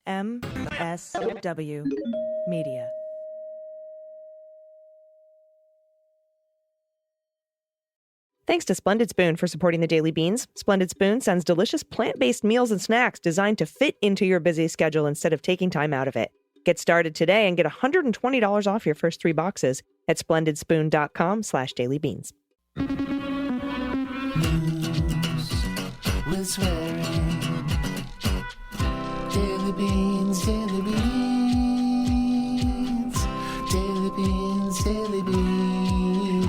MSW Media. Thanks to Splendid Spoon for supporting the Daily Beans. Splendid Spoon sends delicious plant-based meals and snacks designed to fit into your busy schedule instead of taking time out of it. Get started today and get $120 off your first 3 boxes at splendidspoon.com/dailybeans. News with swearing. Daily Beans, Daily Beans. Daily Beans, Daily Beans.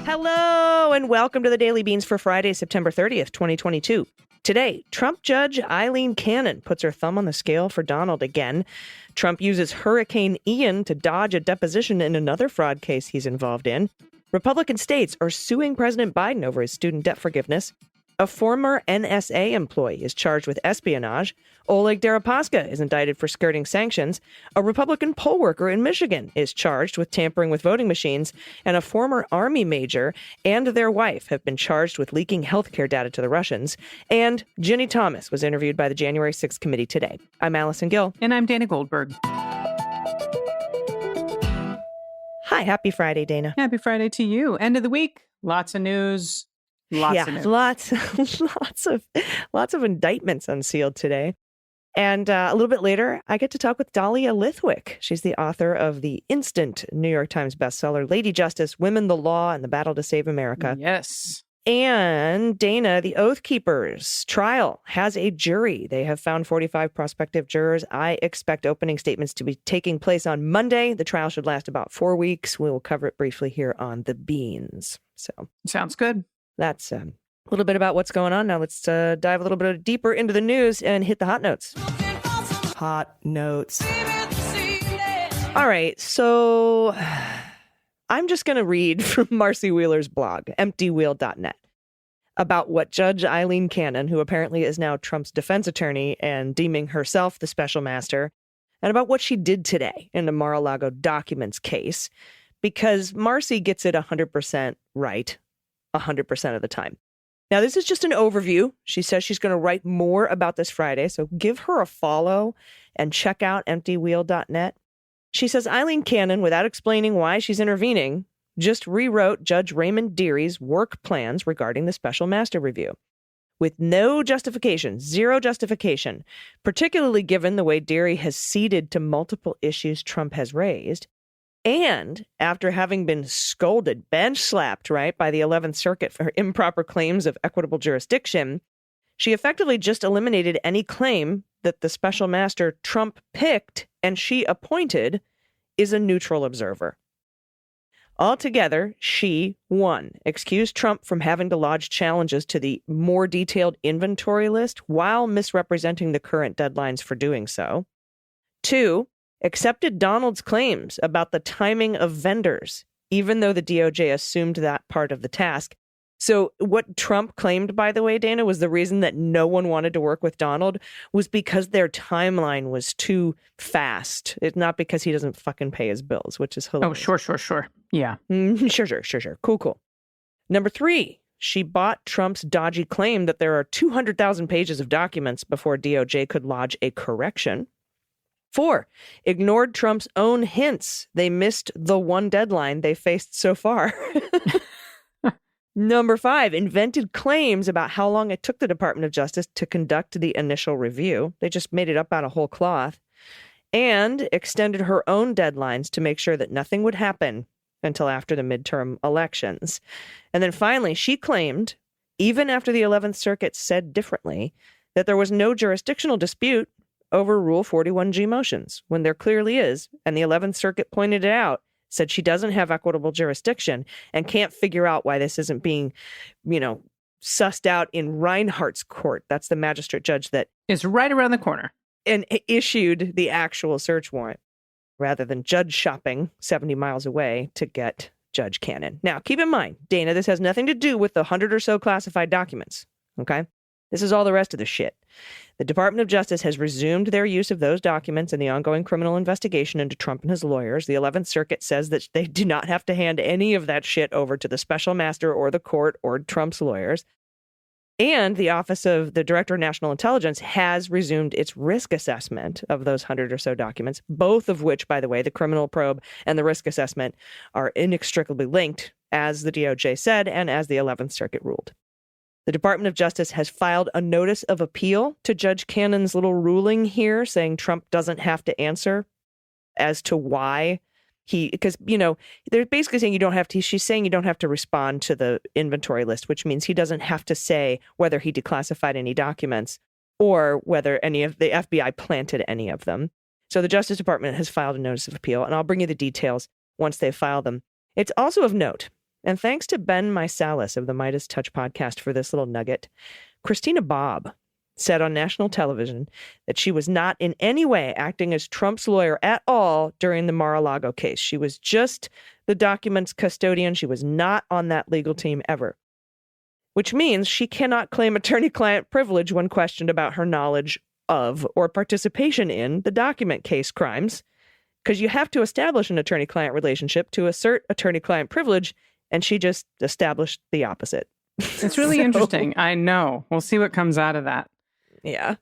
Hello and welcome to the Daily Beans for Friday, September 30th, 2022. Today, Trump Judge Aileen Cannon puts her thumb on the scale for Donald again. Trump uses Hurricane Ian to dodge a deposition in another fraud case he's involved in. Republican states are suing President Biden over his student debt forgiveness. A former NSA employee is charged with espionage. Oleg Deripaska is indicted for skirting sanctions. A Republican poll worker in Michigan is charged with tampering with voting machines. And a former Army major and their wife have been charged with leaking healthcare data to the Russians. And Ginni Thomas was interviewed by the January 6th committee today. I'm Allison Gill. And I'm Dana Goldberg. Hi, happy Friday, Dana. Happy Friday to you. End of the week. Lots of news. Lots of news. Lots of indictments unsealed today. And a little bit later, I get to talk with Dalia Lithwick. She's the author of the instant New York Times bestseller, Lady Justice, Women, the Law, and the Battle to Save America. Yes. And Dana, the Oath Keepers trial has a jury. They have found 45 prospective jurors. I expect opening statements to be taking place on Monday. The trial should last about 4 weeks. We will cover it briefly here on The Beans. So sounds good. That's a little bit about what's going on. Now let's dive a little bit deeper into the news and hit the hot notes. Hot notes. All right, so I'm just going to read from Marcy Wheeler's blog, emptywheel.net, about what Judge Aileen Cannon, who apparently is now Trump's defense attorney and deeming herself the special master, and about what she did today in the Mar-a-Lago documents case, because Marcy gets it 100% right 100% of the time. Now, this is just an overview. She says she's going to write more about this Friday, so give her a follow and check out emptywheel.net. She says Aileen Cannon, without explaining why she's intervening, just rewrote Judge Raymond Deary's work plans regarding the special master review. With no justification, zero justification, particularly given the way Deary has ceded to multiple issues Trump has raised. And after having been scolded, bench slapped, right, by the 11th Circuit for her improper claims of equitable jurisdiction, she effectively just eliminated any claim that the special master Trump picked and she appointed is a neutral observer. Altogether, she, 1, excused Trump from having to lodge challenges to the more detailed inventory list while misrepresenting the current deadlines for doing so. 2, accepted Donald's claims about the timing of vendors, even though the DOJ assumed that part of the task. So what Trump claimed, by the way, Dana, was the reason that no one wanted to work with Donald was because their timeline was too fast. It's not because he doesn't fucking pay his bills, which is hilarious. Oh, sure. Yeah. Sure. Cool. Number 3, she bought Trump's dodgy claim that there are 200,000 pages of documents before DOJ could lodge a correction. 4, ignored Trump's own hints. They missed the one deadline they faced so far. Number 5, invented claims about how long it took the Department of Justice to conduct the initial review. They just made it up out of whole cloth. And extended her own deadlines to make sure that nothing would happen until after the midterm elections. And then finally, she claimed, even after the 11th Circuit said differently, that there was no jurisdictional dispute over Rule 41G motions, when there clearly is, and the 11th Circuit pointed it out, said she doesn't have equitable jurisdiction and can't figure out why this isn't being, sussed out in Reinhart's court. That's the magistrate judge that is right around the corner and issued the actual search warrant rather than judge shopping 70 miles away to get Judge Cannon. Now, keep in mind, Dana, this has nothing to do with the 100 or so classified documents, okay? This is all the rest of the shit. The Department of Justice has resumed their use of those documents in the ongoing criminal investigation into Trump and his lawyers. The 11th Circuit says that they do not have to hand any of that shit over to the special master or the court or Trump's lawyers. And the Office of the Director of National Intelligence has resumed its risk assessment of those 100 or so documents, both of which, by the way, the criminal probe and the risk assessment are inextricably linked, as the DOJ said and as the 11th Circuit ruled. The Department of Justice has filed a notice of appeal to Judge Cannon's little ruling here, saying Trump doesn't have to answer as to why because, they're basically saying she's saying you don't have to respond to the inventory list, which means he doesn't have to say whether he declassified any documents or whether any of the FBI planted any of them. So the Justice Department has filed a notice of appeal, and I'll bring you the details once they file them. It's also of note, and thanks to Ben Meisalis of the Midas Touch podcast for this little nugget, Christina Bobb said on national television that she was not in any way acting as Trump's lawyer at all during the Mar-a-Lago case. She was just the documents custodian. She was not on that legal team ever, which means she cannot claim attorney-client privilege when questioned about her knowledge of or participation in the document case crimes, because you have to establish an attorney-client relationship to assert attorney-client privilege, and she just established the opposite. It's really interesting. I know. We'll see what comes out of that. Yeah.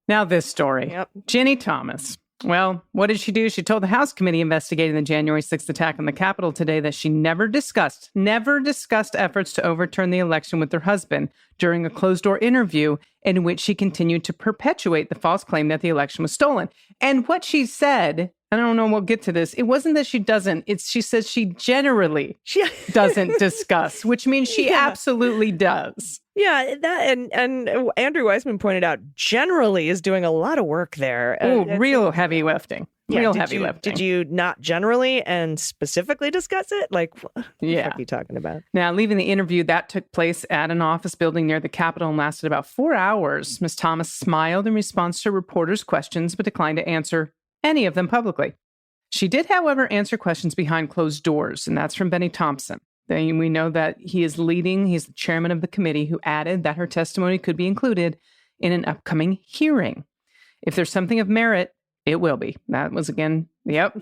Now this story. Yep. Ginni Thomas. Well, what did she do? She told the House committee investigating the January 6th attack on the Capitol today that she never discussed efforts to overturn the election with her husband during a closed-door interview in which she continued to perpetuate the false claim that the election was stolen. And what she said, I don't know, we'll get to this, it wasn't that she doesn't, she says she generally doesn't discuss, which means she absolutely does. Yeah, that and Andrew Weissman pointed out, generally is doing a lot of work there. Oh, real heavy lifting. Yeah, did you not generally and specifically discuss it? Like, what the fuck are you talking about? Now, leaving the interview, that took place at an office building near the Capitol and lasted about 4 hours. Ms. Thomas smiled in response to reporters' questions, but declined to answer any of them publicly. She did, however, answer questions behind closed doors, and that's from Benny Thompson. We know that he's the chairman of the committee, who added that her testimony could be included in an upcoming hearing. If there's something of merit, it will be. That was, again, yep.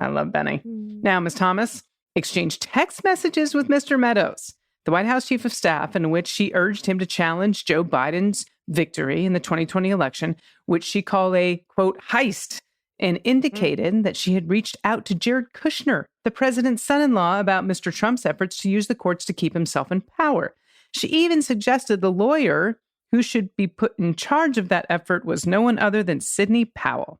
I love Benny. Now, Ms. Thomas exchanged text messages with Mr. Meadows, the White House chief of staff, in which she urged him to challenge Joe Biden's victory in the 2020 election, which she called a, quote, heist, and indicated that she had reached out to Jared Kushner, the president's son-in-law, about Mr. Trump's efforts to use the courts to keep himself in power. She even suggested the lawyer who should be put in charge of that effort was no one other than Sidney Powell.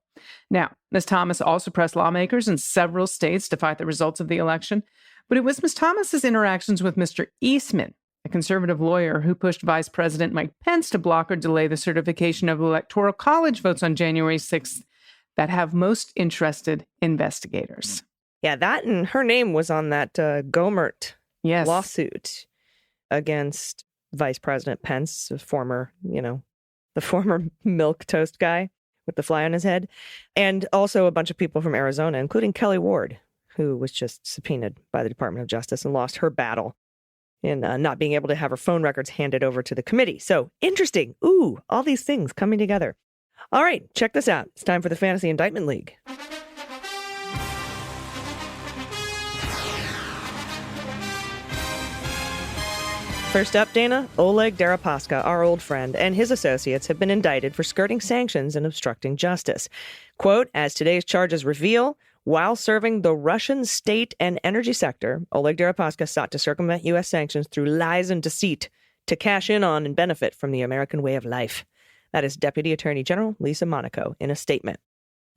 Now, Ms. Thomas also pressed lawmakers in several states to fight the results of the election, but it was Ms. Thomas's interactions with Mr. Eastman, a conservative lawyer who pushed Vice President Mike Pence to block or delay the certification of Electoral College votes on January 6th, that have most interested investigators. Yeah, that and her name was on that Gomert lawsuit against Vice President Pence, the former milk toast guy with the fly on his head, and also a bunch of people from Arizona, including Kelly Ward, who was just subpoenaed by the Department of Justice and lost her battle in not being able to have her phone records handed over to the committee. So interesting. Ooh, all these things coming together. All right, check this out. It's time for the Fantasy Indictment League. First up, Dana, Oleg Deripaska, our old friend, and his associates have been indicted for skirting sanctions and obstructing justice. Quote, as today's charges reveal, while serving the Russian state and energy sector, Oleg Deripaska sought to circumvent U.S. sanctions through lies and deceit to cash in on and benefit from the American way of life. That is Deputy Attorney General Lisa Monaco in a statement.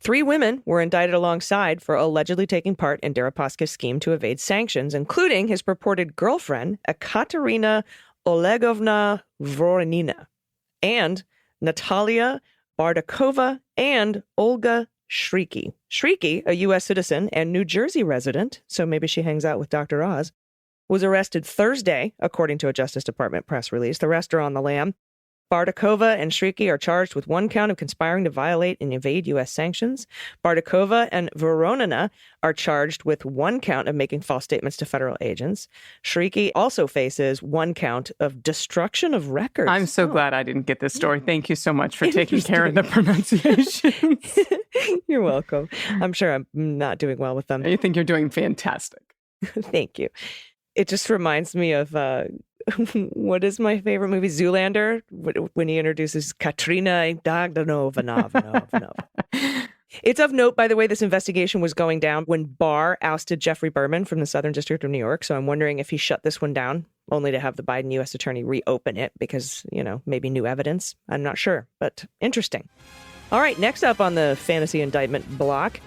3 women were indicted alongside for allegedly taking part in Deripaska's scheme to evade sanctions, including his purported girlfriend, Ekaterina Olegovna Voronina, and Natalia Bardakova and Olga Shrieky. Shrieky, a U.S. citizen and New Jersey resident, so maybe she hangs out with Dr. Oz, was arrested Thursday, according to a Justice Department press release. The rest are on the lam. Bardakova and Shrieky are charged with 1 count of conspiring to violate and evade U.S. sanctions. Bardakova and Voronina are charged with 1 count of making false statements to federal agents. Shrieky also faces 1 count of destruction of records. I'm so glad I didn't get this story. Thank you so much for taking care of the pronunciations. You're welcome. I'm sure I'm not doing well with them. I think you're doing fantastic. Thank you. It just reminds me of what is my favorite movie? Zoolander, when he introduces Katrina Bogdanovna. It's of note, by the way, this investigation was going down when Barr ousted Jeffrey Berman from the Southern District of New York. So I'm wondering if he shut this one down, only to have the Biden U.S. attorney reopen it because, maybe new evidence. I'm not sure, but interesting. All right, next up on the fantasy indictment block,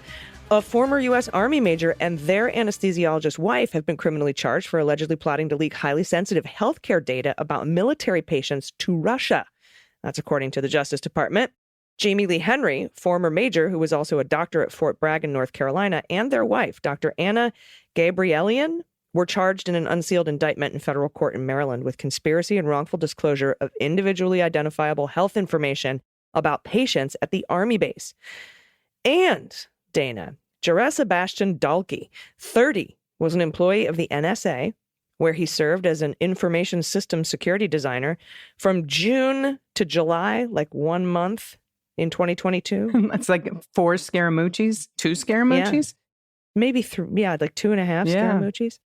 a former U.S. Army major and their anesthesiologist wife have been criminally charged for allegedly plotting to leak highly sensitive healthcare data about military patients to Russia. That's according to the Justice Department. Jamie Lee Henry, former major who was also a doctor at Fort Bragg in North Carolina, and their wife, Dr. Anna Gabrielian, were charged in an unsealed indictment in federal court in Maryland with conspiracy and wrongful disclosure of individually identifiable health information about patients at the Army base. And Dana, Jarrell Sebastian Dalkey, 30, was an employee of the NSA, where he served as an information system security designer from June to July, like 1 month in 2022. That's like 4 Scaramucci's, 2 Scaramucci's? Yeah. Maybe like 2.5 Scaramucci's.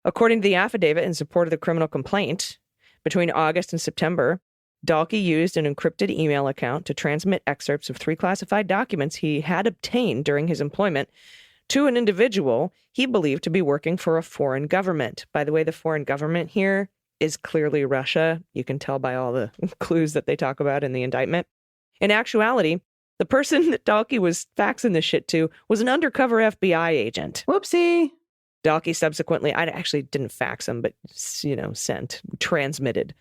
According to the affidavit in support of the criminal complaint, between August and September, Dalkey used an encrypted email account to transmit excerpts of 3 classified documents he had obtained during his employment to an individual he believed to be working for a foreign government. By the way, the foreign government here is clearly Russia. You can tell by all the clues that they talk about in the indictment. In actuality, the person that Dalkey was faxing this shit to was an undercover FBI agent. Whoopsie. Dalkey subsequently, I actually didn't fax him, but, transmitted.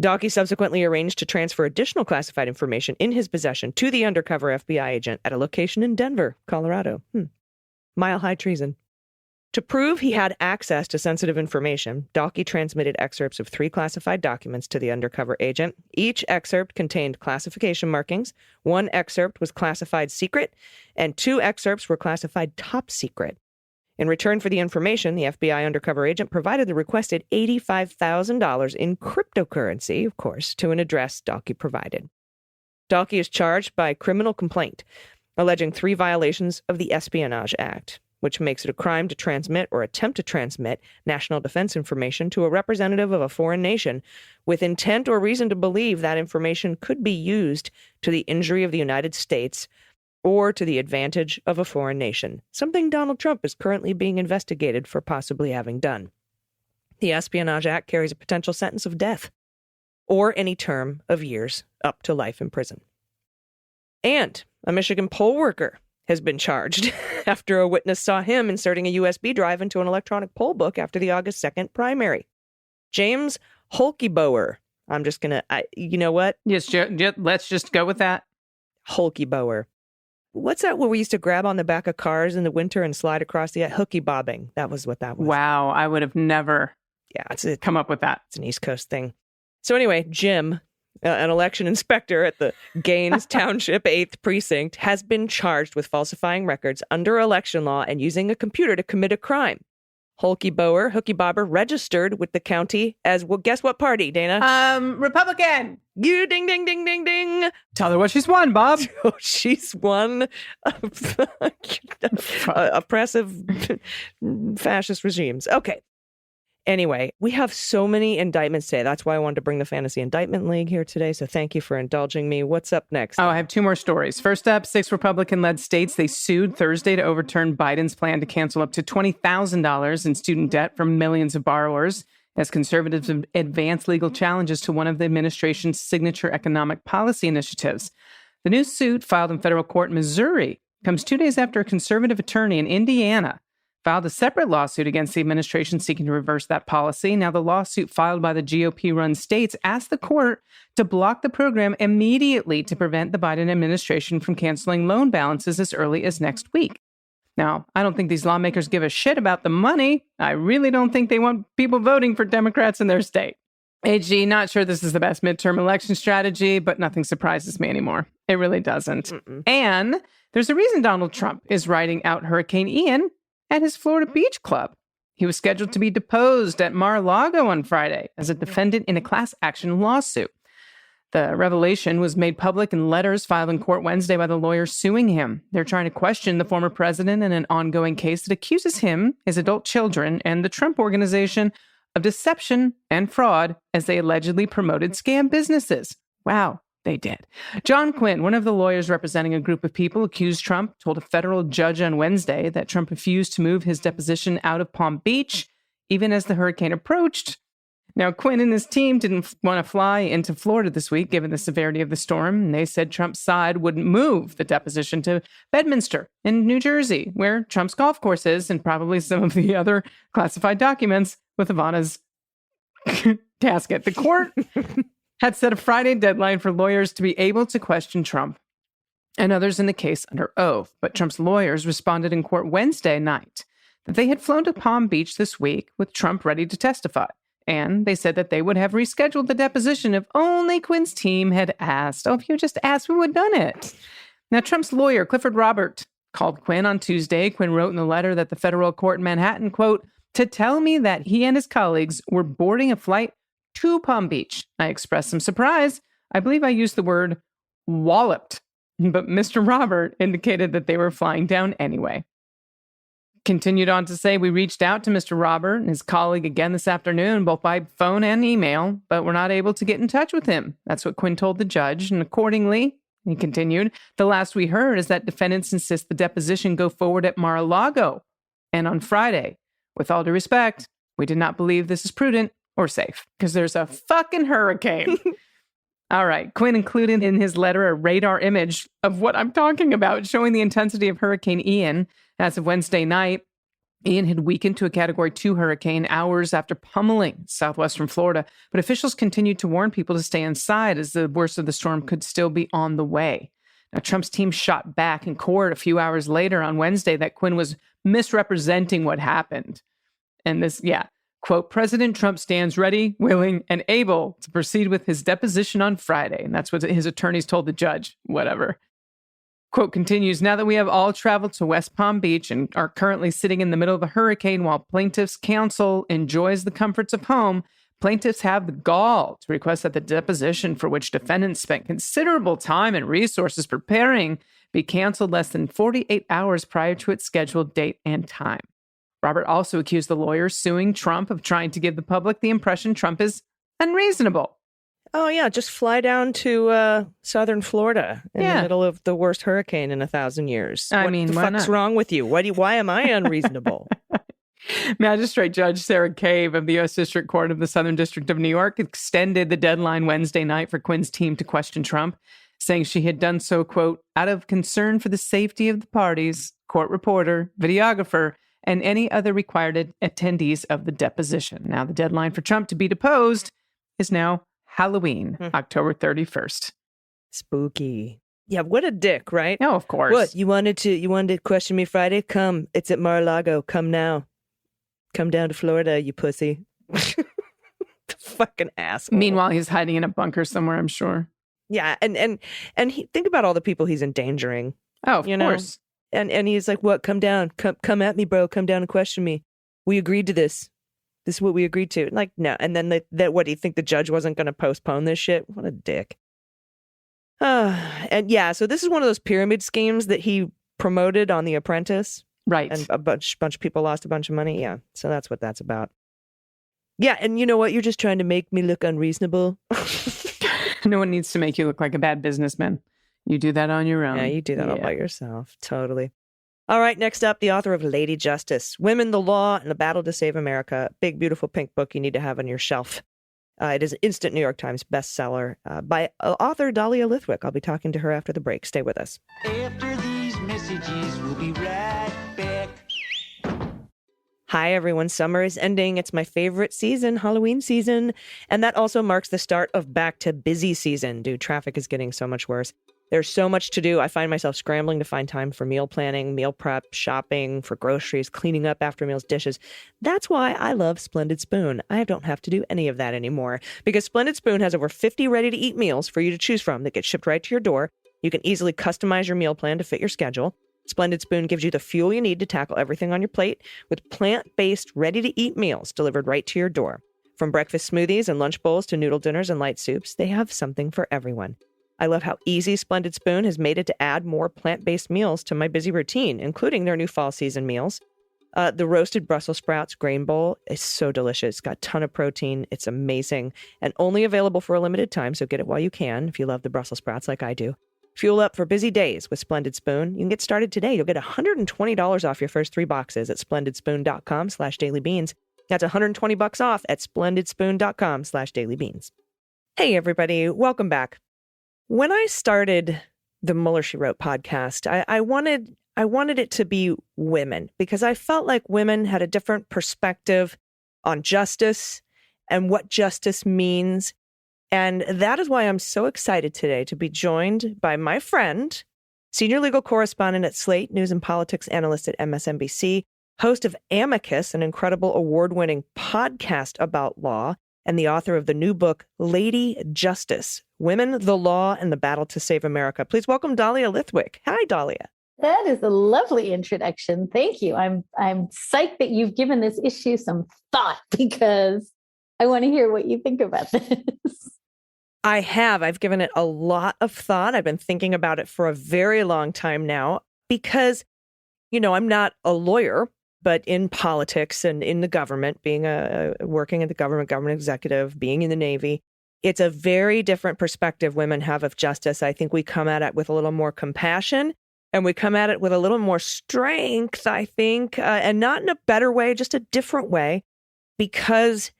Dalkey subsequently arranged to transfer additional classified information in his possession to the undercover FBI agent at a location in Denver, Colorado. Mile-high treason. To prove he had access to sensitive information, Dalkey transmitted excerpts of 3 classified documents to the undercover agent. Each excerpt contained classification markings. 1 excerpt was classified secret, and 2 excerpts were classified top secret. In return for the information, the FBI undercover agent provided the requested $85,000 in cryptocurrency, of course, to an address Dalkey provided. Dalkey is charged by criminal complaint, alleging 3 violations of the Espionage Act, which makes it a crime to transmit or attempt to transmit national defense information to a representative of a foreign nation with intent or reason to believe that information could be used to the injury of the United States or to the advantage of a foreign nation, something Donald Trump is currently being investigated for possibly having done. The Espionage Act carries a potential sentence of death or any term of years up to life in prison. And a Michigan poll worker has been charged after a witness saw him inserting a USB drive into an electronic poll book after the August 2nd primary. James Holkeboer. I'm just going to, you know what? Yes, let's just go with that. Holkeboer. What's that where we used to grab on the back of cars in the winter and slide across the hooky bobbing? That was what that was. Wow, I would have never come up with that. It's an East Coast thing. So anyway, Jim, an election inspector at the Gaines Township 8th Precinct, has been charged with falsifying records under election law and using a computer to commit a crime. Hooky Bobber, registered with the county as, well, guess what party, Dana? Republican. You ding, ding, ding, ding, ding. Tell her what she's won, Bob. Oh, she's won oppressive fascist regimes. Okay. Anyway, we have so many indictments today. That's why I wanted to bring the Fantasy Indictment League here today. So thank you for indulging me. What's up next? Oh, I have 2 more stories. First up, 6 Republican-led states, they sued Thursday to overturn Biden's plan to cancel up to $20,000 in student debt from millions of borrowers as conservatives advance legal challenges to one of the administration's signature economic policy initiatives. The new suit, filed in federal court in Missouri, comes 2 days after a conservative attorney in Indiana filed a separate lawsuit against the administration seeking to reverse that policy. Now, the lawsuit filed by the GOP-run states asked the court to block the program immediately to prevent the Biden administration from canceling loan balances as early as next week. Now, I don't think these lawmakers give a shit about the money. I really don't think they want people voting for Democrats in their state. AG, not sure this is the best midterm election strategy, but nothing surprises me anymore. It really doesn't. And there's a reason Donald Trump is riding out Hurricane Ian at his Florida beach club. He was scheduled to be deposed at Mar-a-Lago on Friday as a defendant in a class action lawsuit. The revelation was made public in letters filed in court Wednesday by the lawyers suing him. They're trying to question the former president in an ongoing case that accuses him, his adult children, and the Trump Organization of deception and fraud as they allegedly promoted scam businesses. Wow, they did. John Quinn, one of the lawyers representing a group of people accused Trump, told a federal judge on Wednesday that Trump refused to move his deposition out of Palm Beach, even as the hurricane approached. Now, Quinn and his team didn't want to fly into Florida this week, given the severity of the storm, and they said Trump's side wouldn't move the deposition to Bedminster in New Jersey, where Trump's golf course is, and probably some of the other classified documents with Ivana's casket. The court had set a Friday deadline for lawyers to be able to question Trump and others in the case under oath, but Trump's lawyers responded in court Wednesday night that they had flown to Palm Beach this week with Trump ready to testify. And they said that they would have rescheduled the deposition if only Quinn's team had asked. Oh, if you just asked, we would have done it. Now, Trump's lawyer, Clifford Robert, called Quinn on Tuesday. Quinn wrote in the letter that the federal court in Manhattan, quote, to tell me that he and his colleagues were boarding a flight to Palm Beach. I expressed some surprise. I believe I used the word walloped, but Mr. Robert indicated that they were flying down anyway. Continued on to say, we reached out to Mr. Robert and his colleague again this afternoon, both by phone and email, but we're not able to get in touch with him. That's what Quinn told the judge. And accordingly, he continued, the last we heard is that defendants insist the deposition go forward at Mar-a-Lago and on Friday. With all due respect, we did not believe this is prudent or safe because there's a fucking hurricane. All right. Quinn included in his letter a radar image of what I'm talking about, showing the intensity of Hurricane Ian. As of Wednesday night, Ian had weakened to a Category 2 hurricane hours after pummeling southwestern Florida, but officials continued to warn people to stay inside as the worst of the storm could still be on the way. Now, Trump's team shot back in court a few hours later on Wednesday that Quinn was misrepresenting what happened. And this, quote, President Trump stands ready, willing, and able to proceed with his deposition on Friday. And that's what his attorneys told the judge, whatever. Quote continues, now that we have all traveled to West Palm Beach and are currently sitting in the middle of a hurricane while plaintiffs' counsel enjoys the comforts of home, plaintiffs have the gall to request that the deposition for which defendants spent considerable time and resources preparing be canceled less than 48 hours prior to its scheduled date and time. Robert also accused the lawyers suing Trump of trying to give the public the impression Trump is unreasonable. Oh, yeah, just fly down to southern Florida in the middle of the worst hurricane in 1,000 years. What the fuck's wrong with you? Why am I unreasonable? Magistrate Judge Sarah Cave of the U.S. District Court of the Southern District of New York extended the deadline Wednesday night for Quinn's team to question Trump, saying she had done so, quote, out of concern for the safety of the parties, court reporter, videographer, and any other required attendees of the deposition. Now, the deadline for Trump to be deposed is now Halloween, October 31st. Spooky. Yeah, what a dick, right? Oh, of course. What, you wanted to question me Friday? Come, it's at Mar-a-Lago. Come now. Come down to Florida, you pussy. Fucking asshole. Meanwhile, he's hiding in a bunker somewhere, I'm sure. Yeah, and think about all the people he's endangering. Oh, of course. And he's like, what? Come down. Come at me, bro. Come down and question me. We agreed to this. This is what we agreed to. Like, no. And then what, do you think the judge wasn't going to postpone this shit? What a dick. And yeah, so this is one of those pyramid schemes that he promoted on The Apprentice. Right. And a bunch of people lost a bunch of money. Yeah. So that's what that's about. Yeah. And you know what? You're just trying to make me look unreasonable. No one needs to make you look like a bad businessman. You do that on your own. Yeah, you do that all by yourself. Totally. All right, next up, the author of Lady Justice, Women, the Law, and the Battle to Save America. Big, beautiful pink book you need to have on your shelf. It is an instant New York Times bestseller by author Dalia Lithwick. I'll be talking to her after the break. Stay with us. After these messages, we'll be right back. Hi, everyone. Summer is ending. It's my favorite season, Halloween season. And that also marks the start of back to busy season. Dude, traffic is getting so much worse. There's so much to do. I find myself scrambling to find time for meal planning, meal prep, shopping, for groceries, cleaning up after meals, dishes. That's why I love Splendid Spoon. I don't have to do any of that anymore because Splendid Spoon has over 50 ready-to-eat meals for you to choose from that get shipped right to your door. You can easily customize your meal plan to fit your schedule. Splendid Spoon gives you the fuel you need to tackle everything on your plate with plant-based, ready-to-eat meals delivered right to your door. From breakfast smoothies and lunch bowls to noodle dinners and light soups, they have something for everyone. I love how easy Splendid Spoon has made it to add more plant-based meals to my busy routine, including their new fall season meals. The roasted Brussels sprouts grain bowl is so delicious. It's got a ton of protein. It's amazing and only available for a limited time. So get it while you can if you love the Brussels sprouts like I do. Fuel up for busy days with Splendid Spoon. You can get started today. You'll get $120 off your first 3 boxes at splendidspoon.com/dailybeans. That's $120 off at splendidspoon.com/dailybeans. Hey, everybody. Welcome back. When I started the Mueller, She Wrote podcast, I wanted it to be women because I felt like women had a different perspective on justice and what justice means. And that is why I'm so excited today to be joined by my friend, senior legal correspondent at Slate, news and politics analyst at MSNBC, host of Amicus, an incredible award-winning podcast about law, and the author of the new book, Lady Justice, Women, the Law, and the Battle to Save America. Please welcome Dahlia Lithwick. Hi, Dahlia. That is a lovely introduction. Thank you. I'm psyched that you've given this issue some thought because I want to hear what you think about this. I have. I've given it a lot of thought. I've been thinking about it for a very long time now because, I'm not a lawyer, but in politics and in the government, being working in the government executive, being in the Navy, it's a very different perspective women have of justice. I think we come at it with a little more compassion and we come at it with a little more strength, I think, and not in a better way, just a different way, because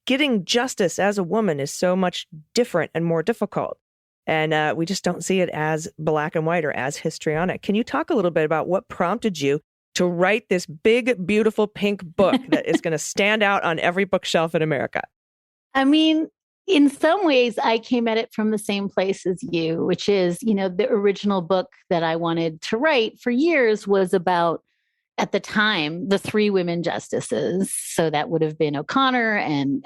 getting justice as a woman is so much different and more difficult. And we just don't see it as black and white or as histrionic. Can you talk a little bit about what prompted you to write this big, beautiful pink book that is going to stand out on every bookshelf in America? I mean, in some ways, I came at it from the same place as you, which is, the original book that I wanted to write for years was about, at the time, the 3 women justices. So that would have been O'Connor and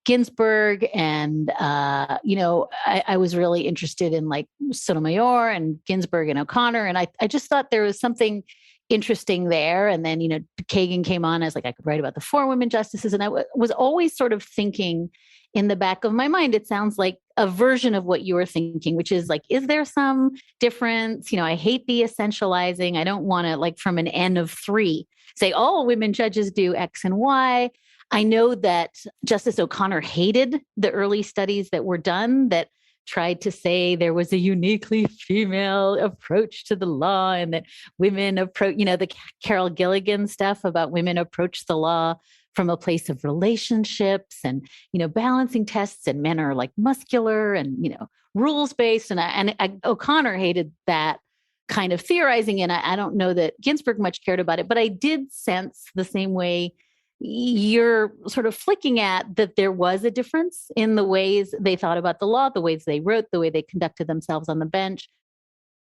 Ginsburg. And, I was really interested in like Sotomayor and Ginsburg and O'Connor. And I just thought there was something interesting there. And then, Kagan came on. I was like, I could write about the 4 women justices. And I was always sort of thinking in the back of my mind, it sounds like a version of what you were thinking, which is like, is there some difference? I hate the essentializing. I don't want to, like, from an N of 3, say all women judges do X and Y. I know that Justice O'Connor hated the early studies that were done that tried to say there was a uniquely female approach to the law and that women approach, the Carol Gilligan stuff about women approach the law from a place of relationships and, balancing tests, and men are like muscular and, rules-based. And O'Connor hated that kind of theorizing. And I don't know that Ginsburg much cared about it, but I did sense the same way you're sort of flicking at that there was a difference in the ways they thought about the law, the ways they wrote, the way they conducted themselves on the bench.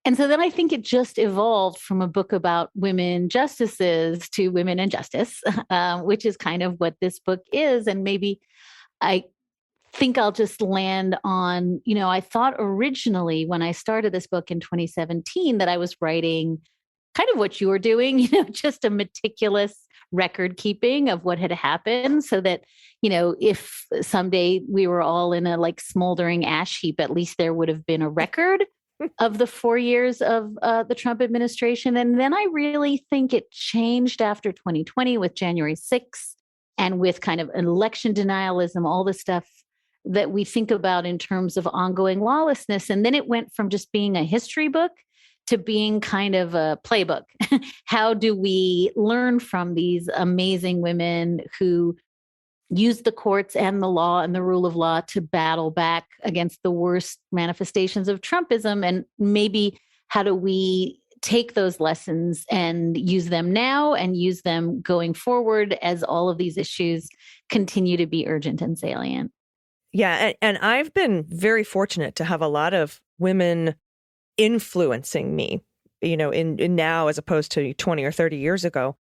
And so then I think it just evolved from a book about women justices to women in justice, which is kind of what this book is. And maybe I think I'll just land on, I thought originally when I started this book in 2017 that I was writing kind of what you were doing, just a meticulous record keeping of what had happened so that, if someday we were all in a like smoldering ash heap, at least there would have been a record of the 4 years of the Trump administration. And then I really think it changed after 2020 with January 6th and with kind of election denialism, all the stuff that we think about in terms of ongoing lawlessness. And then it went from just being a history book to being kind of a playbook. How do we learn from these amazing women who use the courts and the law and the rule of law to battle back against the worst manifestations of Trumpism? And maybe how do we take those lessons and use them now and use them going forward as all of these issues continue to be urgent and salient? Yeah. And I've been very fortunate to have a lot of women influencing me, in now as opposed to 20 or 30 years ago.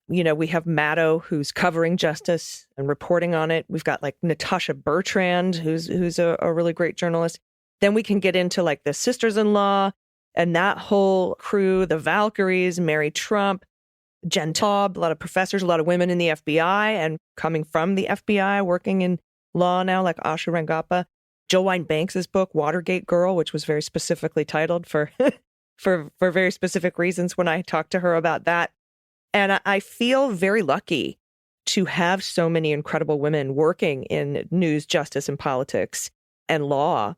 We have Maddow, who's covering justice and reporting on it. We've got like Natasha Bertrand, who's a really great journalist. Then we can get into like the sisters-in-law and that whole crew, the Valkyries, Mary Trump, Jen Taub, a lot of professors, a lot of women in the FBI and coming from the FBI, working in law now, like Asha Rangappa. Jill Wine-Banks's book, Watergate Girl, which was very specifically titled for very specific reasons when I talked to her about that. And I feel very lucky to have so many incredible women working in news, justice, and politics and law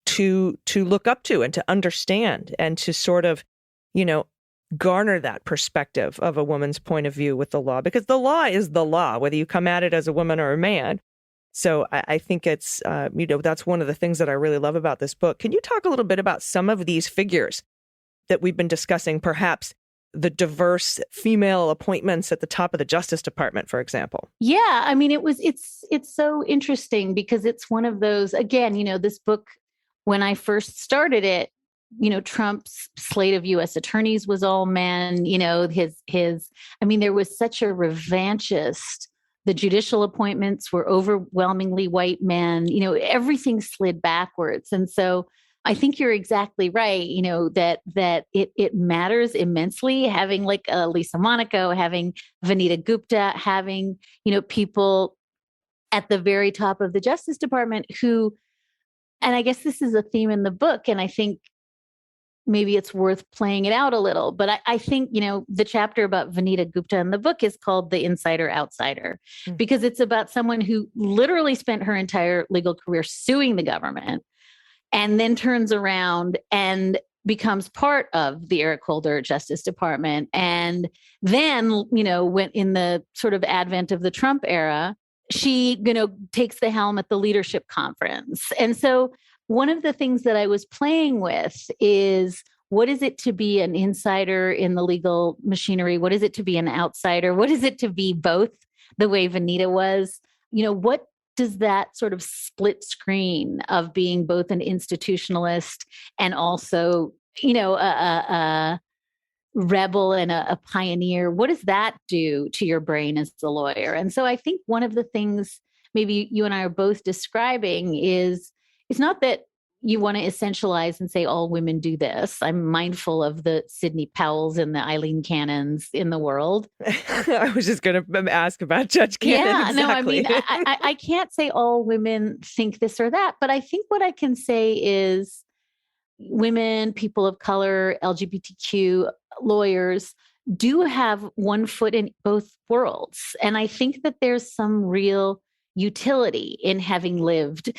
to look up to and to understand and to sort of, garner that perspective of a woman's point of view with the law, because the law is the law, whether you come at it as a woman or a man. So I think it's, that's one of the things that I really love about this book. Can you talk a little bit about some of these figures that we've been discussing, perhaps the diverse female appointments at the top of the Justice Department, for example? Yeah, I mean, it's so interesting because it's one of those, again, this book, when I first started it, Trump's slate of U.S. attorneys was all men, there was such a revanchist. The judicial appointments were overwhelmingly white men, everything slid backwards. And so I think you're exactly right, that it matters immensely having like Lisa Monaco, having Vanita Gupta, having, people at the very top of the Justice Department who, and I guess this is a theme in the book, and I think maybe it's worth playing it out a little. But I think, the chapter about Vanita Gupta in the book is called The Insider Outsider, because it's about someone who literally spent her entire legal career suing the government and then turns around and becomes part of the Eric Holder Justice Department. And then, went in the sort of advent of the Trump era, she, takes the helm at the leadership conference. And so one of the things that I was playing with is, what is it to be an insider in the legal machinery? What is it to be an outsider? What is it to be both, the way Vanita was? What does that sort of split screen of being both an institutionalist and also, a rebel and a pioneer, what does that do to your brain as a lawyer? And so I think one of the things maybe you and I are both describing is, it's not that you want to essentialize and say all women do this. I'm mindful of the Sidney Powells and the Eileen Cannons in the world. I was just going to ask about Judge Cannon. Yeah, exactly. no, I can't say all women think this or that, but I think what I can say is women, people of color, LGBTQ lawyers do have one foot in both worlds. And I think that there's some real utility in having lived,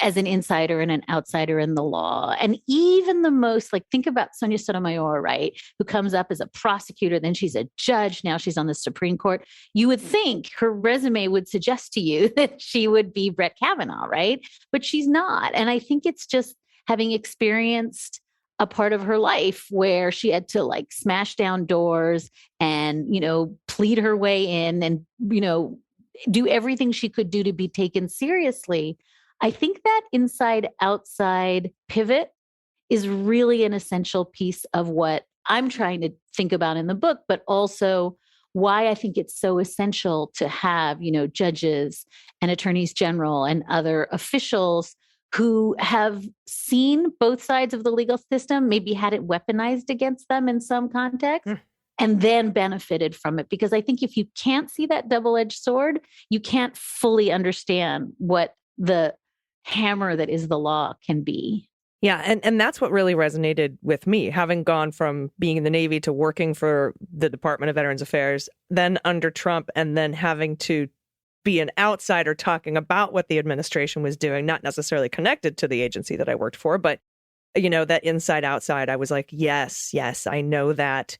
as an insider and an outsider in the law. And even the most, think about Sonia Sotomayor, right? Who comes up as a prosecutor, then she's a judge, now she's on the Supreme Court. You would think her resume would suggest to you that she would be Brett Kavanaugh, right? But she's not. And I think it's just having experienced a part of her life where she had to smash down doors and, plead her way in and, do everything she could do to be taken seriously. I think that inside-outside pivot is really an essential piece of what I'm trying to think about in the book, but also why I think it's so essential to have, judges and attorneys general and other officials who have seen both sides of the legal system, maybe had it weaponized against them in some context. And then benefited from it. Because I think if you can't see that double-edged sword, you can't fully understand what the hammer that is the law can be. Yeah, and that's what really resonated with me, having gone from being in the Navy to working for the Department of Veterans Affairs, then under Trump, and then having to be an outsider talking about what the administration was doing, not necessarily connected to the agency that I worked for, but, that inside-outside, I was like, yes, I know that.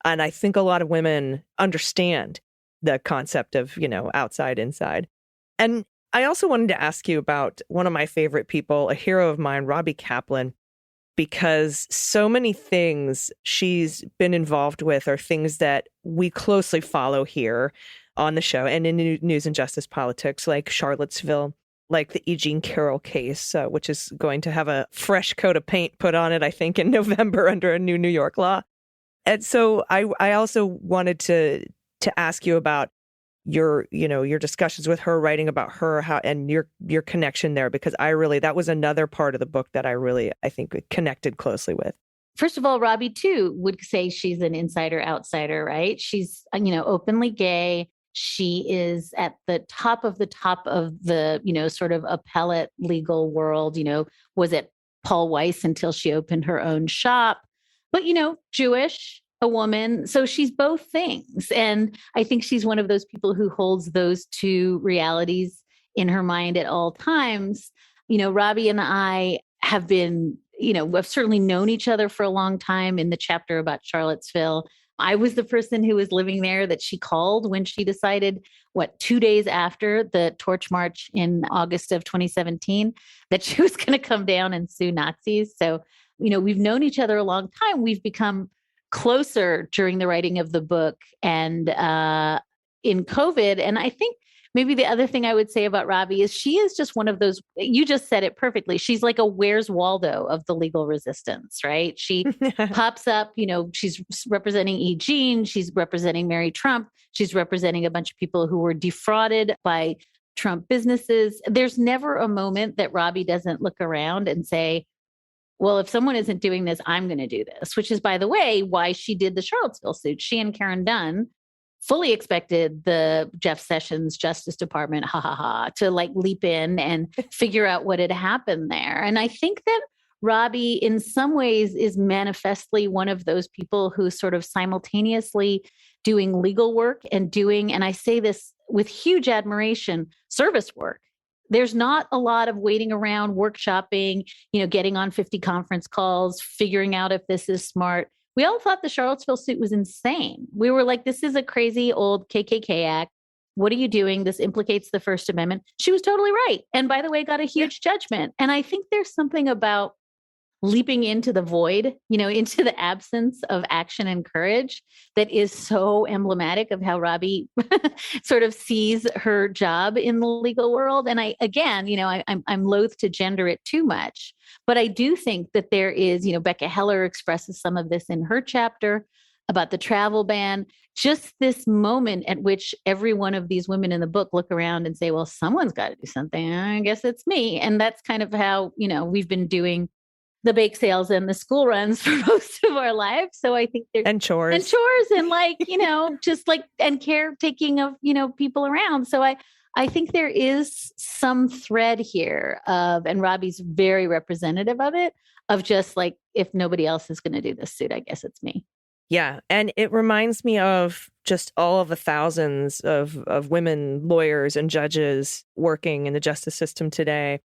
And I think a lot of women understand the concept of, outside, inside. And I also wanted to ask you about one of my favorite people, a hero of mine, Robbie Kaplan, because so many things she's been involved with are things that we closely follow here on the show and in news and justice politics, like Charlottesville, like the E. Jean Carroll case, which is going to have a fresh coat of paint put on it, I think, in November under a new New York law. And so I also wanted to ask you about your discussions with her, writing about her, how and your connection there, because that was another part of the book that I think connected closely with. First of all, Robbie too would say she's an insider outsider, right? She's openly gay. She is at the top of the sort of appellate legal world. Was at Paul Weiss until she opened her own shop. But, Jewish, a woman. So she's both things. And I think she's one of those people who holds those two realities in her mind at all times. Robbie and I have been, we've certainly known each other for a long time. In the chapter about Charlottesville, I was the person who was living there that she called when she decided, 2 days after the Torch March in August of 2017, that she was going to come down and sue Nazis. So, we've known each other a long time. We've become closer during the writing of the book and in COVID. And I think maybe the other thing I would say about Robbie is she is just one of those, you just said it perfectly. She's like a Where's Waldo of the legal resistance, right? She pops up, she's representing E. Jean, she's representing Mary Trump, she's representing a bunch of people who were defrauded by Trump businesses. There's never a moment that Robbie doesn't look around and say, well, if someone isn't doing this, I'm going to do this, which is, by the way, why she did the Charlottesville suit. She and Karen Dunn fully expected the Jeff Sessions Justice Department, to leap in and figure out what had happened there. And I think that Robbie, in some ways, is manifestly one of those people who sort of simultaneously doing legal work and doing, and I say this with huge admiration, service work. There's not a lot of waiting around, workshopping, getting on 50 conference calls, figuring out if this is smart. We all thought the Charlottesville suit was insane. We were like, this is a crazy old KKK act. What are you doing? This implicates the First Amendment. She was totally right. And by the way, got a huge judgment. And I think there's something about leaping into the void, into the absence of action and courage that is so emblematic of how Robbie sort of sees her job in the legal world. And I'm loath to gender it too much, but I do think that there is, Becca Heller expresses some of this in her chapter about the travel ban, just this moment at which every one of these women in the book look around and say, well, someone's got to do something. I guess it's me. And that's kind of how, we've been doing the bake sales and the school runs for most of our lives. So I think there's and chores and just and caretaking of, people around. So I think there is some thread here and Robbie's very representative of it, of just if nobody else is going to do this suit, I guess it's me. Yeah. And it reminds me of just all of the thousands of women lawyers and judges working in the justice system today,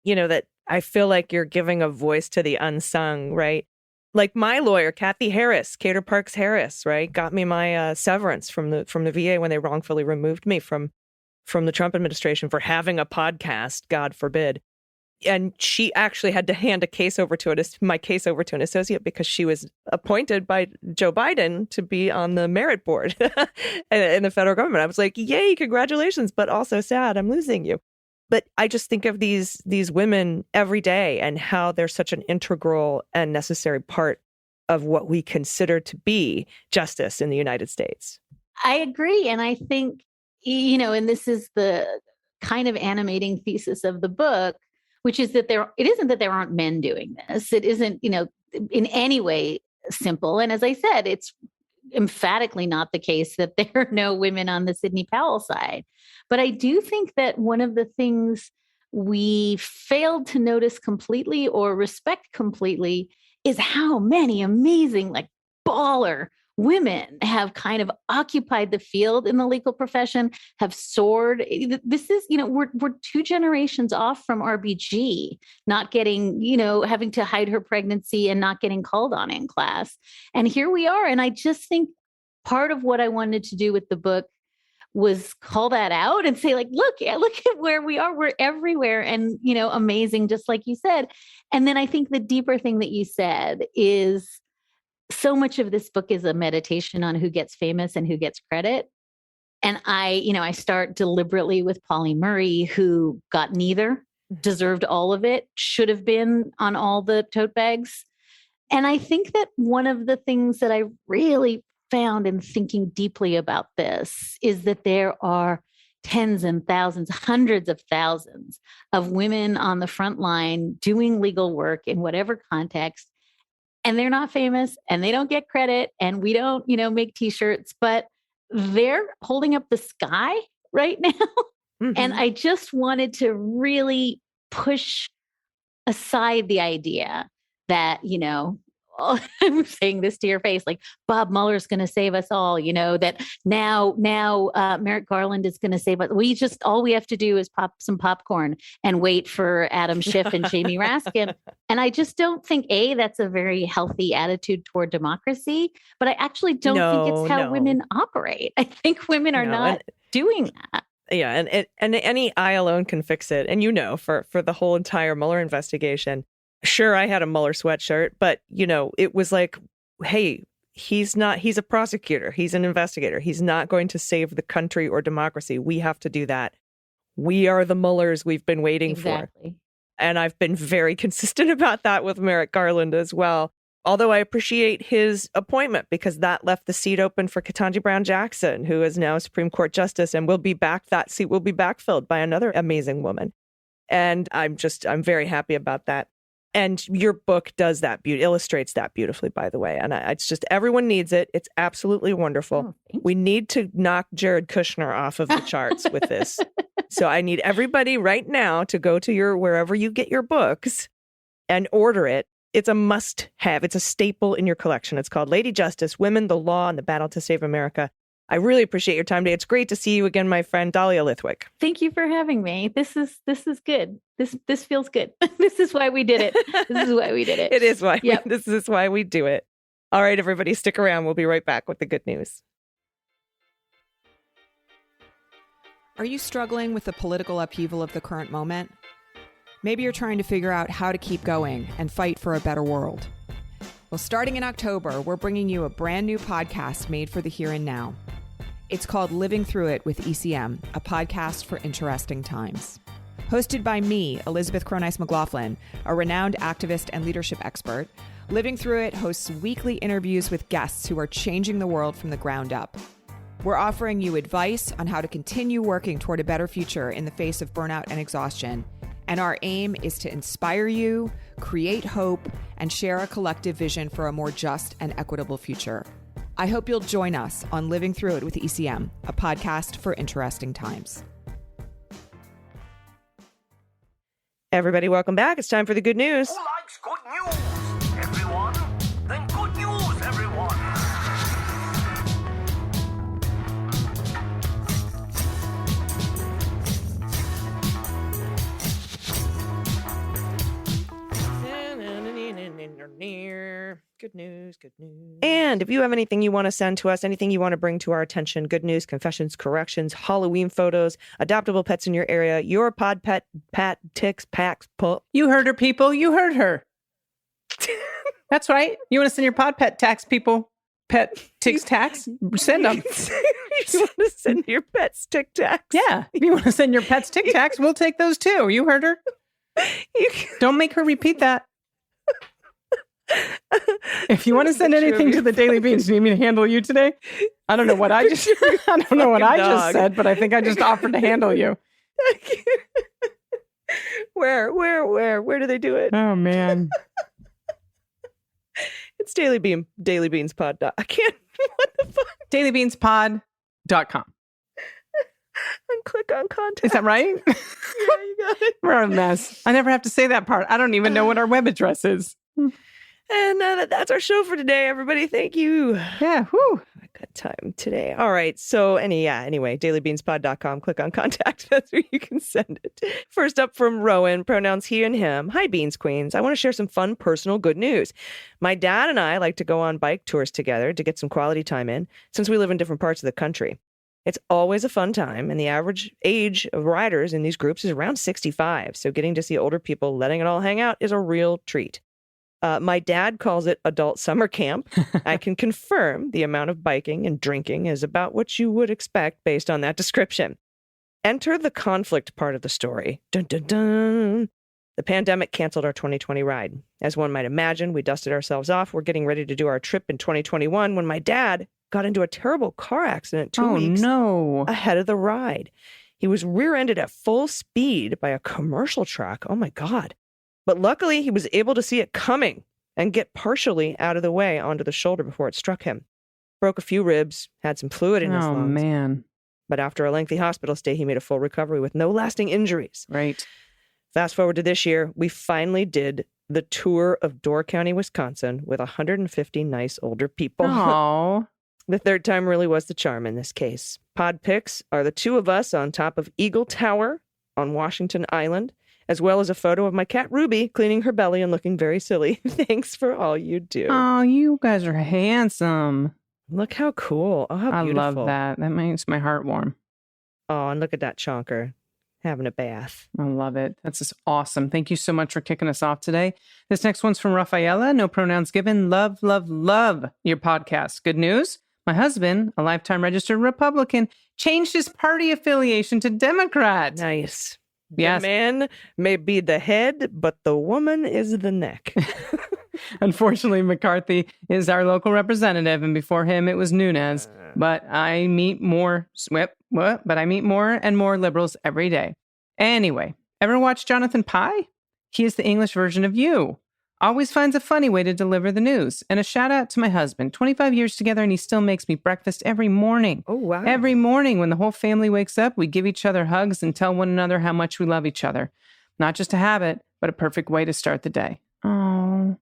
that I feel like you're giving a voice to the unsung, right? Like my lawyer, Kathy Harris, Cater Parks Harris, right? Got me my severance from the VA when they wrongfully removed me from the Trump administration for having a podcast, God forbid. And she actually had to hand my case over to an associate because she was appointed by Joe Biden to be on the merit board in the federal government. I was like, yay, congratulations, but also sad, I'm losing you. But I just think of these women every day and how they're such an integral and necessary part of what we consider to be justice in the United States. I agree. And I think, and this is the kind of animating thesis of the book, which is that it isn't that there aren't men doing this. It isn't, in any way simple. And as I said, it's emphatically not the case that there are no women on the Sidney Powell side. But I do think that one of the things we failed to notice completely or respect completely is how many amazing, baller women have kind of occupied the field in the legal profession, have soared. This is, we're 2 generations off from RBG, not getting, having to hide her pregnancy and not getting called on in class. And here we are. And I just think part of what I wanted to do with the book was call that out and say, look at where we are. We're everywhere and, amazing, just like you said. And then I think the deeper thing that you said is so much of this book is a meditation on who gets famous and who gets credit. And I start deliberately with Pauli Murray, who got neither, deserved all of it, should have been on all the tote bags. And I think that one of the things that I really found in thinking deeply about this is that there are tens and thousands, hundreds of thousands of women on the front line doing legal work in whatever context. And they're not famous and they don't get credit and we don't, make t-shirts, but they're holding up the sky right now. Mm-hmm. And I just wanted to really push aside the idea that, I'm saying this to your face, like Bob Mueller's going to save us all, that now Merrick Garland is going to save us. All we have to do is pop some popcorn and wait for Adam Schiff and Jamie Raskin. And I just don't think, that's a very healthy attitude toward democracy, but I actually don't think it's how women operate. I think women are not doing that. Yeah. And any eye alone can fix it. And, for the whole entire Mueller investigation, sure, I had a Mueller sweatshirt, but, it was like, hey, he's a prosecutor. He's an investigator. He's not going to save the country or democracy. We have to do that. We are the Muellers we've been waiting for. And I've been very consistent about that with Merrick Garland as well. Although I appreciate his appointment because that left the seat open for Ketanji Brown Jackson, who is now Supreme Court Justice and will be back. That seat will be backfilled by another amazing woman. And I'm very happy about that. And your book does that, illustrates that beautifully, by the way. And it's just, everyone needs it. It's absolutely wonderful. We need to knock Jared Kushner off of the charts with this. So I need everybody right now to go to wherever you get your books and order it. It's a must have. It's a staple in your collection. It's called Lady Justice, Women, the Law, and the Battle to Save America. I really appreciate your time today. It's great to see you again, my friend, Dahlia Lithwick. Thank you for having me. This is good. This feels good. This is why we did it. This is why we did it. It is why. This is why we do it. All right, everybody, stick around. We'll be right back with the good news. Are you struggling with the political upheaval of the current moment? Maybe you're trying to figure out how to keep going and fight for a better world. Well, starting in October, we're bringing you a brand new podcast made for the here and now. It's called Living Through It with ECM, a podcast for interesting times. Hosted by me, Elizabeth Cronise-McLaughlin, a renowned activist and leadership expert, Living Through It hosts weekly interviews with guests who are changing the world from the ground up. We're offering you advice on how to continue working toward a better future in the face of burnout and exhaustion. And our aim is to inspire you, create hope, and share a collective vision for a more just and equitable future. I hope you'll join us on Living Through It with ECM, a podcast for interesting times. Everybody, welcome back. It's time for the good news. Who likes good news, everyone? Then good news, everyone. Good news, good news. And if you have anything you want to send to us, anything you want to bring to our attention, good news, confessions, corrections, Halloween photos, adoptable pets in your area, your pod pet, pat, ticks, packs, pup. You heard her, people. You heard her. That's right. You want to send your pod pet tax people, pet ticks tax? Send them. You want to send your pets tic tacs? Yeah. If you want to send your pets tic tacs, we'll take those too. You heard her. Don't make her repeat that. If you want to send anything to the Daily Beans, do you need me to handle you today? I don't know what I just said, but I think I just offered to handle you. Where do they do it? Oh man. It's Daily Beans Pod. I can't. What the fuck? dailybeanspod.com. And click on contact. Is that right? Yeah, you got it. We're a mess. I never have to say that part. I don't even know what our web address is. And that's our show for today, everybody. Thank you. Yeah. Whew. Good time today. All right. So anyway, dailybeanspod.com. Click on contact. That's where you can send it. First up from Rowan, pronouns he and him. Hi, Beans Queens. I want to share some fun, personal good news. My dad and I like to go on bike tours together to get some quality time in, since we live in different parts of the country. It's always a fun time, and the average age of riders in these groups is around 65. So getting to see older people letting it all hang out is a real treat. My dad calls it adult summer camp. I can confirm the amount of biking and drinking is about what you would expect based on that description. Enter the conflict part of the story. Dun, dun, dun. The pandemic canceled our 2020 ride. As one might imagine, we dusted ourselves off. We're getting ready to do our trip in 2021 when my dad got into a terrible car accident 2 weeks ahead of the ride. He was rear-ended at full speed by a commercial truck. Oh my God. But luckily, he was able to see it coming and get partially out of the way onto the shoulder before it struck him. Broke a few ribs, had some fluid in his lungs. Oh, man. But after a lengthy hospital stay, he made a full recovery with no lasting injuries. Right. Fast forward to this year, we finally did the tour of Door County, Wisconsin with 150 nice older people. Oh, The third time really was the charm in this case. Pod pics are the two of us on top of Eagle Tower on Washington Island, as well as a photo of my cat Ruby cleaning her belly and looking very silly. Thanks for all you do. oh, you guys are handsome. Look how cool. Oh, how I beautiful. love that. That makes my heart warm. Oh, and look at that chonker having a bath. I love it. That's just awesome. Thank you so much for kicking us off today. This next one's from Rafaela. No pronouns given. Love, love, love your podcast. Good news. My husband, a lifetime registered Republican, changed his party affiliation to Democrat. Nice. Yes. The man may be the head, but the woman is the neck. Unfortunately, McCarthy is our local representative, and before him, it was Nunes. But I meet more and more liberals every day. Anyway, ever watch Jonathan Pye? He is the English version of you. Always finds a funny way to deliver the news. And a shout out to my husband. 25 years together, and he still makes me breakfast every morning. Oh, wow. Every morning when the whole family wakes up, we give each other hugs and tell one another how much we love each other. Not just a habit, but a perfect way to start the day. Oh.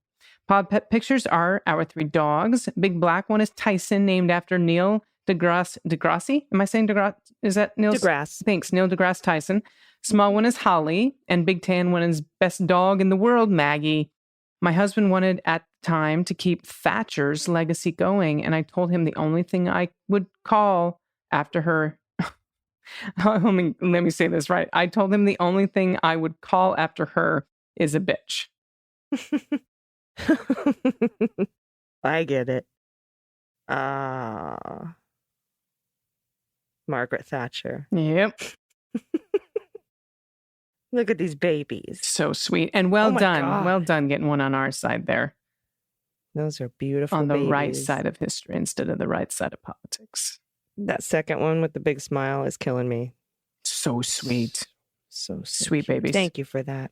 Pod pet pictures are our 3 dogs. Big black one is Tyson, named after Neil deGrasse. Am I saying deGrasse? Is that Neil? DeGrasse. Thanks, Neil deGrasse Tyson. Small one is Holly, and big tan one is best dog in the world, Maggie. My husband wanted at the time to keep Thatcher's legacy going, and I told him the only thing I would call after her. let me say this right. I told him the only thing I would call after her is a bitch. I get it. Margaret Thatcher. Yep. Look at these babies. So sweet. And well Oh my done. God. Well done getting one on our side there. Those are beautiful On the right babies. side of history instead of the right side of politics. That second one with the big smile is killing me. So sweet. So Sweet cute. babies. Thank you for that.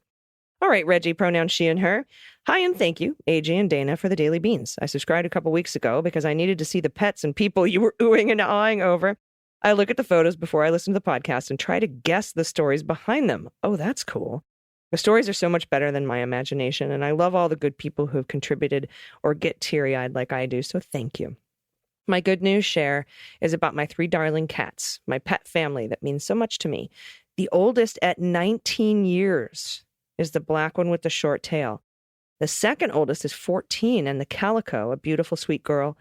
All right, Reggie, pronouns she and her. Hi, and thank you, AJ and Dana, for the Daily Beans. I subscribed a couple weeks ago because I needed to see the pets and people you were oohing and awing over. I look at the photos before I listen to the podcast and try to guess the stories behind them. Oh, that's cool. The stories are so much better than my imagination, and I love all the good people who have contributed or get teary-eyed like I do, so thank you. My good news share is about my 3 darling cats, my pet family that means so much to me. The oldest at 19 years is the black one with the short tail. The second oldest is 14, and the calico, a beautiful, sweet girl.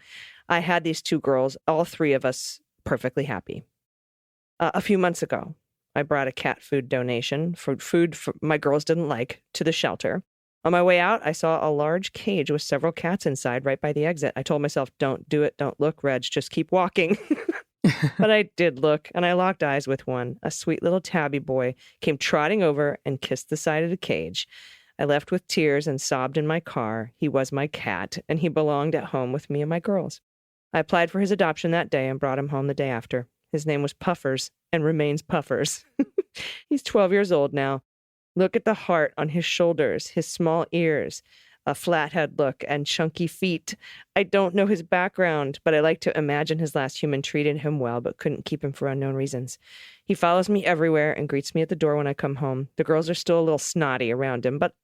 I had these 2 girls, all 3 of us perfectly happy. A few months ago, I brought a cat food donation for food my girls didn't like to the shelter. On my way out, I saw a large cage with several cats inside right by the exit. I told myself, don't do it, don't look, Reg, just keep walking. But I did look, and I locked eyes with one. A sweet little tabby boy came trotting over and kissed the side of the cage. I left with tears and sobbed in my car. He was my cat, and he belonged at home with me and my girls. I applied for his adoption that day and brought him home the day after. His name was Puffers and remains Puffers. He's 12 years old now. Look at the heart on his shoulders, his small ears, a flathead look, and chunky feet. I don't know his background, but I like to imagine his last human treated him well, but couldn't keep him for unknown reasons. He follows me everywhere and greets me at the door when I come home. The girls are still a little snotty around him, but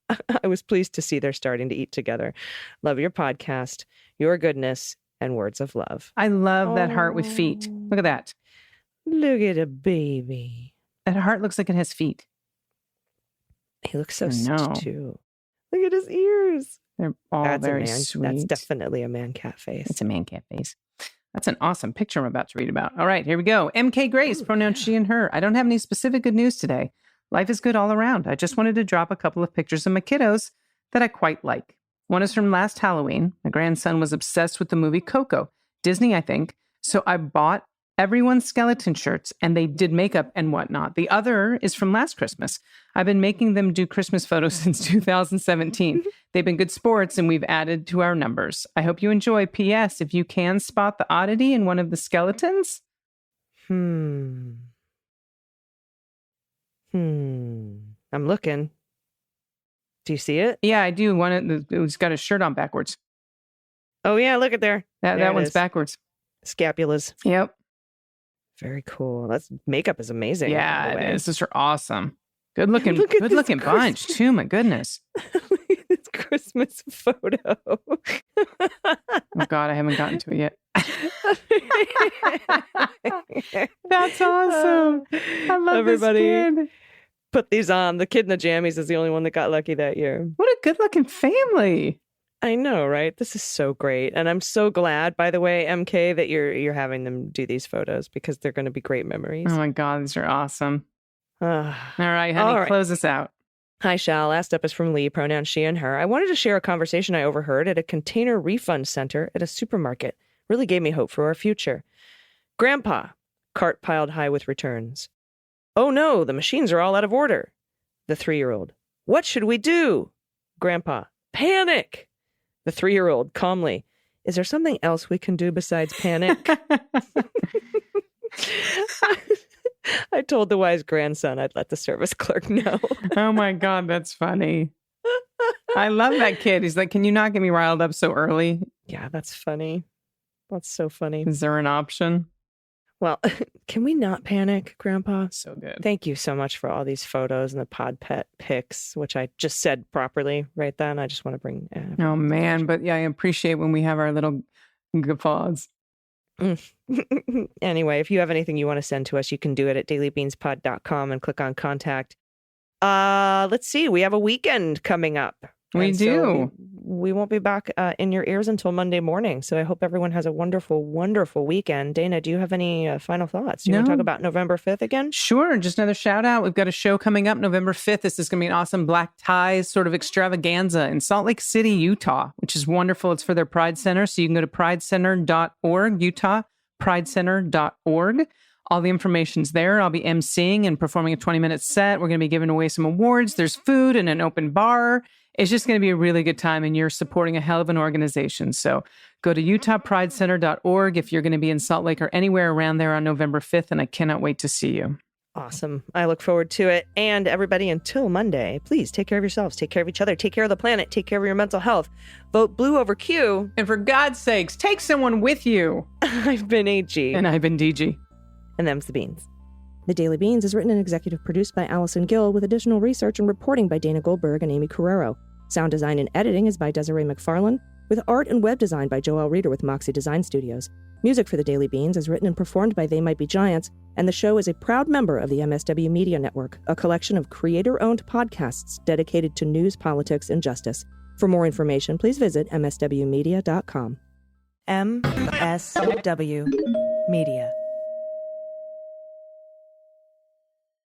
I was pleased to see they're starting to eat together. Love your podcast, your goodness, and words of love. I love that heart with feet. Look at that. Look at a baby. That heart looks like it has feet. He looks so I know. sweet, too. Look at his ears. They're all That's very a man. sweet. That's definitely a man cat face. It's a man cat face. That's an awesome picture I'm about to read about. All right, here we go. MK Grace, pronouns she and her. I don't have any specific good news today. Life is good all around. I just wanted to drop a couple of pictures of my kiddos that I quite like. One is from last Halloween. My grandson was obsessed with the movie Coco. Disney, I think. So I bought everyone's skeleton shirts and they did makeup and whatnot. The other is from last Christmas. I've been making them do Christmas photos since 2017. They've been good sports and we've added to our numbers. I hope you enjoy. P.S. If you can spot the oddity in one of the skeletons. I'm looking. Do you see it? Yeah, I do. It's got his shirt on backwards. Oh, yeah, look at there. There That it one's is. backwards. Scapulas. Yep. Very cool. That's makeup is amazing. by Yeah, the it way. is. Those are awesome. Good looking, Look at good this looking bunch too. My goodness. This Christmas photo. Oh God, I haven't gotten to it yet. That's awesome. I love Everybody this kid. put these on. The kid in the jammies is the only one that got lucky that year. What a good-looking family. I know, right? This is so great. And I'm so glad, by the way, MK, that you're having them do these photos because they're going to be great memories. Oh my God, these are awesome. All All right, honey, right. close us out. Hi, Shal. Last up is from Lee, pronouns she and her. I wanted to share a conversation I overheard at a container refund center at a supermarket. Really gave me hope for our future. Grandpa, cart piled high with returns. Oh no, the machines are all out of order. The 3-year-old. What should we do? Grandpa, panic. The 3-year-old, calmly. Is there something else we can do besides panic? I told the wise grandson I'd let the service clerk know. Oh my God, that's funny. I love that kid. He's like, can you not get me riled up so early? Yeah, that's funny. That's so funny. Is there an option? Well, can we not panic, Grandpa? So good. Thank you so much for all these photos and the pod pet pics, which I just said properly right then. I just want to bring... Oh man, but yeah, I appreciate when we have our little guffaws. Anyway, if you have anything you want to send to us, you can do it at dailybeanspod.com and click on contact. Let's see. We have a weekend coming up. We And do. so we won't be back in your ears until Monday morning. So I hope everyone has a wonderful, wonderful weekend. Dana, do you have any final thoughts? Do you want to talk about November 5th again? Sure. Just another shout out. We've got a show coming up November 5th. This is going to be an awesome black ties sort of extravaganza in Salt Lake City, Utah, which is wonderful. It's for their Pride Center. So you can go to pridecenter.org, Utah, pridecenter.org. All the information's there. I'll be emceeing and performing a 20-minute set. We're going to be giving away some awards. There's food and an open bar. It's just going to be a really good time, and you're supporting a hell of an organization. So go to utahpridecenter.org if you're going to be in Salt Lake or anywhere around there on November 5th, and I cannot wait to see you. Awesome. I look forward to it. And everybody, until Monday, please take care of yourselves, take care of each other, take care of the planet, take care of your mental health. Vote blue over Q. And for God's sakes, take someone with you. I've been AG. And I've been DG. And them's the beans. The Daily Beans is written and executive produced by Allison Gill with additional research and reporting by Dana Goldberg and Aimee Carrero. Sound design and editing is by Desiree McFarlane, with art and web design by Joelle Reeder with Moxie Design Studios. Music for The Daily Beans is written and performed by They Might Be Giants, and the show is a proud member of the MSW Media Network, a collection of creator-owned podcasts dedicated to news, politics, and justice. For more information, please visit mswmedia.com. MSW Media.